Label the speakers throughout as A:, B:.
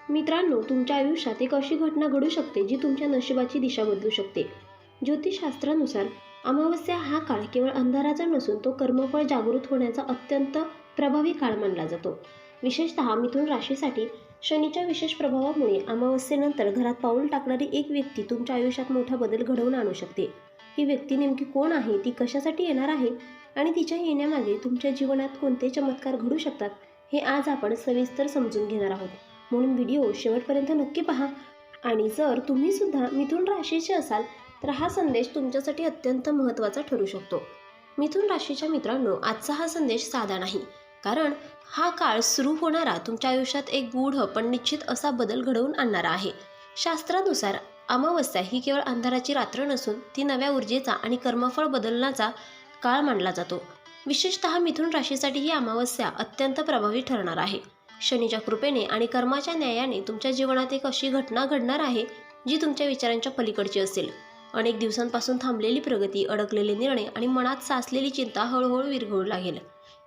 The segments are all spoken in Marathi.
A: मित्रांनो, तुमच्या आयुष्यात एक अशी घटना घडू शकते जी तुमच्या नशिबाची दिशा बदलू शकते. ज्योतिषशास्त्रानुसार अमावस्या हा काळ केवळ अंधाराचा नसून तो कर्मफळ जागृत होण्याचा अत्यंत प्रभावी काळ मानला जातो. विशेषतः मिथुन राशीसाठी शनीच्या विशेष प्रभावामुळे अमावस्येनंतर घरात पाऊल टाकणारी एक व्यक्ती तुमच्या आयुष्यात मोठा बदल घडवून आणू शकते. ही व्यक्ती नेमकी कोण आहे, ती कशासाठी येणार आहे आणि तिच्या येण्यामागे तुमच्या जीवनात कोणते चमत्कार घडू शकतात, हे आज आपण सविस्तर समजून घेणार आहोत. म्हणून व्हिडिओ शेवटपर्यंत नक्की पहा. आणि जर तुम्ही सुद्धा मिथुन राशीचे असाल तर हा संदेश तुमच्यासाठी अत्यंत महत्त्वाचा ठरू शकतो. मिथुन राशीच्या मित्रांनो, आजचा हा संदेश साधा नाही, कारण हा काळ सुरू होणारा तुमच्या आयुष्यात एक गूढ पण निश्चित असा बदल घडवून आणणारा आहे. शास्त्रानुसार अमावस्या ही केवळ अंधाराची रात्र नसून ती नव्या ऊर्जेचा आणि कर्मफळ बदलण्याचा काळ मानला जातो. विशेषतः मिथुन राशीसाठी ही अमावस्या अत्यंत प्रभावी ठरणार आहे. शनीच्या कृपेने आणि कर्माच्या न्यायाने तुमच्या जीवनात एक अशी घटना घडणार आहे जी तुमच्या विचारांच्या पलीकडची असेल. अनेक दिवसांपासून थांबलेली प्रगती, अडकलेले निर्णय आणि मनात साचलेली चिंता हळूहळू विरघळू लागेल.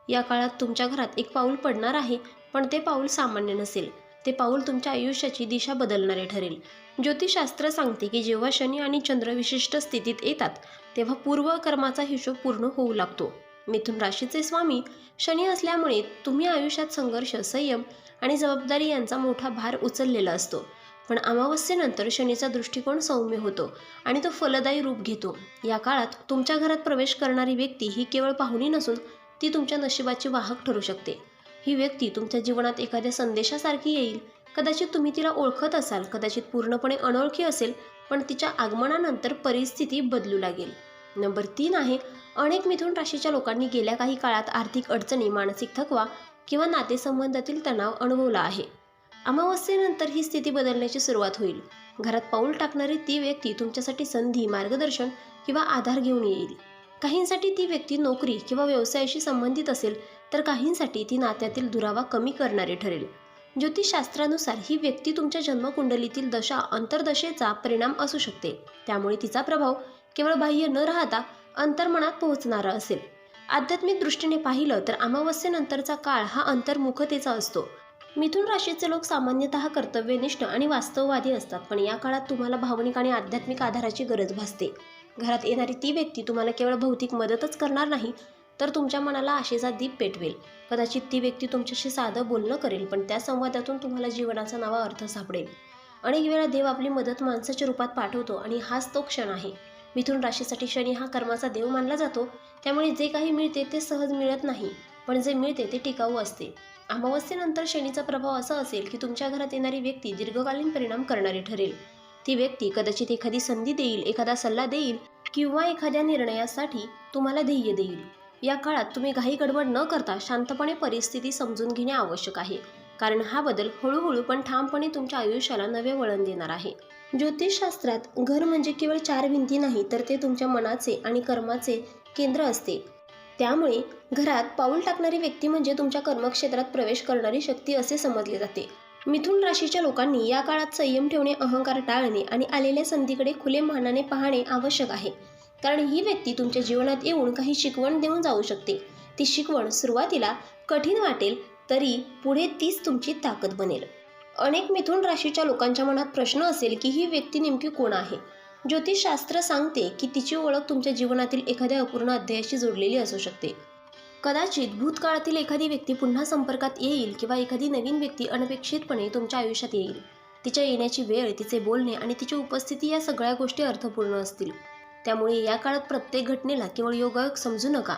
A: या काळात तुमच्या घरात एक पाऊल पडणार आहे, पण ते पाऊल सामान्य नसेल. ते पाऊल तुमच्या आयुष्याची दिशा बदलणारे ठरेल. ज्योतिषशास्त्र सांगते की जेव्हा शनी आणि चंद्र विशिष्ट स्थितीत येतात तेव्हा पूर्व कर्माचा हिशोब पूर्ण होऊ लागतो. मिथुन राशीचे स्वामी शनी असल्यामुळे तुम्ही आयुष्यात संघर्ष, संयम आणि जबाबदारी यांचा मोठा भार उचललेला असतो. पण अमावस्येनंतर शनीचा दृष्टिकोन सौम्य होतो आणि तो फलदायी रूप घेतो. या काळात तुमच्या घरात प्रवेश करणारी व्यक्ती ही केवळ पाहुणी नसून ती तुमच्या नशिबाची वाहक ठरू शकते. ही व्यक्ती तुमच्या जीवनात एखाद्या संदेशासारखी येईल. कदाचित तुम्ही तिला ओळखत असाल, कदाचित पूर्णपणे अनोळखी असेल, पण तिच्या आगमनानंतर परिस्थिती बदलू लागेल. नंबर 3 आहे, अनेक मिथुन राशीच्या लोकांनी गेल्या काही काळात आर्थिक अडचणी, मानसिक थकवा किंवा नातेसंबंधातील तणाव अनुभवला आहे. अमावस्येनंतर ही स्थिती बदलण्याची सुरुवात होईल. घरात पाऊल टाकणारी ती व्यक्ती तुमच्यासाठी संधी, मार्गदर्शन किंवा आधार घेऊन येईल. काहींसाठी ती व्यक्ती नोकरी किंवा व्यवसायाशी संबंधित असेल, तर काहींसाठी ती नात्यातील दुरावा कमी करणारी ठरेल. ज्योतिषशास्त्रानुसार ही व्यक्ती तुमच्या जन्मकुंडलीतील दशा, अंतर्दशेचा परिणाम असू शकते. त्यामुळे तिचा प्रभाव केवळ बाह्य न राहता अंतर्मनात पोहोचणारा असेल. आध्यात्मिक दृष्टीने पाहिलं तर अमावस्येनंतरचा काळ हा अंतर्मुखतेचा असतो. मिथुन राशीचे लोक सामान्यतः कर्तव्यनिष्ठ आणि वास्तववादी असतात, पण या काळात तुम्हाला भावनिक आणि आध्यात्मिक आधाराची गरज भासते. घरात येणारी ती व्यक्ती तुम्हाला केवळ भौतिक मदतच करणार नाही, तर तुमच्या मनाला आशेचा दीप पेटवेल. कदाचित ती व्यक्ती तुमच्याशी साधं बोलणं करेल, पण त्या संवादातून तुम्हाला जीवनाचा नवा अर्थ सापडेल. अनेक वेळा देव आपली मदत माणसाच्या रूपात पाठवतो आणि हाच तो क्षण आहे. मिथुन राशीसाठी शनी हा कर्माचा देव मानला जातो, त्यामुळे जे काही मिळते ते सहज मिळत नाही, पण जे मिळते ते टिकाऊ असते. अमावस्येनंतर शनीचा प्रभाव असा असेल की तुमच्या घरात येणारी व्यक्ती दीर्घकालीन परिणाम करणारी ठरेल. ती व्यक्ती कदाचित एखादी संधी देईल, एखादा सल्ला देईल किंवा एखाद्या निर्णयासाठी तुम्हाला ध्येय देईल. या काळात तुम्ही घाई गडबड न करता शांतपणे परिस्थिती समजून घेणे आवश्यक आहे, कारण हा बदल हळूहळू पण ठामपणे तुमच्या आयुष्याला नवे वळण देणार आहे. ज्योतिषशास्त्रात घर म्हणजे केवळ 4 भिंती नाही, तर ते तुमच्या मनाचे आणि कर्माचे केंद्र असते. त्यामुळे घरात पाऊल टाकणारी व्यक्ती म्हणजे तुमच्या कर्मक्षेत्रात प्रवेश करणारी शक्ती असे समजले जाते. मिथुन राशीच्या लोकांनी या काळात संयम ठेवणे, अहंकार टाळणे आणि आलेल्या संधीकडे खुले मानाने पाहणे आवश्यक आहे. कारण ही व्यक्ती तुमच्या जीवनात येऊन काही शिकवण देऊन जाऊ शकते. ती शिकवण सुरुवातीला कठीण वाटेल, तरी पुढे तीच तुमची ताकद बनेल. अनेक मिथुन राशीच्या लोकांच्या मनात प्रश्न असेल की ही व्यक्ती नेमकी कोण आहे. ज्योतिषशास्त्र सांगते की तिची ओळख तुमच्या जीवनातील एखाद्या अपूर्ण अध्यायाशी जोडलेली असू शकते. कदाचित भूतकाळातील एखादी व्यक्ती पुन्हा संपर्कात येईल किंवा एखादी नवीन व्यक्ती अनपेक्षितपणे तुमच्या आयुष्यात येईल. तिच्या येण्याची वेळ, तिचे बोलणे आणि तिची उपस्थिती या सगळ्या गोष्टी अर्थपूर्ण असतील. त्यामुळे या काळात प्रत्येक घटनेला केवळ योगायोग समजू नका.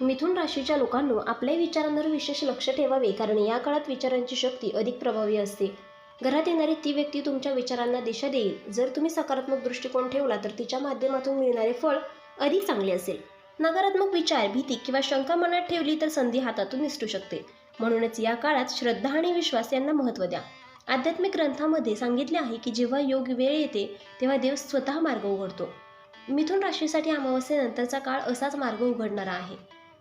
A: मिथुन राशीच्या लोकांनो, आपल्या विचारांवर विशेष लक्ष ठेवावे, कारण या काळात विचारांची शक्ती अधिक प्रभावी असते. घरात येणारी ती व्यक्ती तुमच्या विचारांना दिशा देईल. जर तुम्ही सकारात्मक दृष्टिकोन ठेवला तर तिच्या माध्यमातून मिळणारे फळ अधिक चांगले असेल. नकारात्मक विचार, भीती किंवा शंका मनात ठेवली तर संधी हातातून निसटू शकते. म्हणूनच या काळात श्रद्धा आणि विश्वास यांना महत्त्व द्या. आध्यात्मिक ग्रंथामध्ये सांगितले आहे की जेव्हा योग्य वेळ येते तेव्हा देव स्वतः मार्ग उघडतो. मिथुन राशीसाठी अमावस्येनंतरचा काळ असाच मार्ग उघडणारा आहे.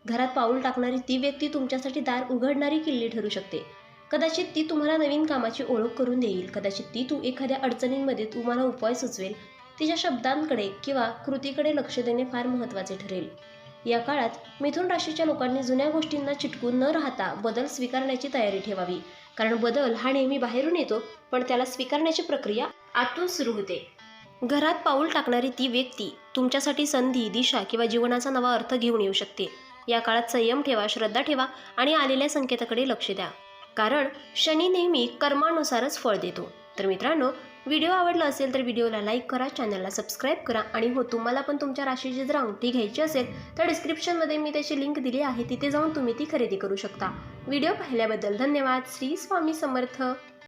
A: घरात पाऊल टाकणारी ती व्यक्ती तुमच्यासाठी दार उघडणारी किल्ली ठरू शकते. कदाचित ती तुम्हाला नवीन कामाची ओळख करून देईल, कदाचित ती एखाद्या अडचणींमध्ये तुम्हाला उपाय सुचवेल. तिच्या शब्दांकडे किंवा कृतीकडे लक्ष देणे फार महत्त्वाचे ठरेल. या काळात मिथुन राशीच्या लोकांनी जुन्या गोष्टींना चिटकून न राहता बदल स्वीकारण्याची तयारी ठेवावी. कारण बदल हा नेहमी बाहेरून येतो, पण त्याला स्वीकारण्याची प्रक्रिया आतून सुरू होते. घरात पाऊल टाकणारी ती व्यक्ती तुमच्यासाठी संधी, दिशा किंवा जीवनाचा नवा अर्थ घेऊन येऊ शकते. या काळात संयम ठेवा, श्रद्धा ठेवा आणि आलेल्या संकेताकडे लक्ष द्या, कारण शनी नेहमी कर्मानुसारच फळ देतो. तर मित्रांनो, व्हिडिओ आवडला असेल तर व्हिडिओला लाईक करा, चॅनलला सबस्क्राईब करा आणि हो, तुम्हाला पण तुमच्या राशीची जर अंगठी घ्यायची असेल तर डिस्क्रिप्शनमध्ये मी त्याची लिंक दिली आहे, तिथे जाऊन तुम्ही ती खरेदी करू शकता. व्हिडिओ पाहिल्याबद्दल धन्यवाद. श्री स्वामी समर्थ.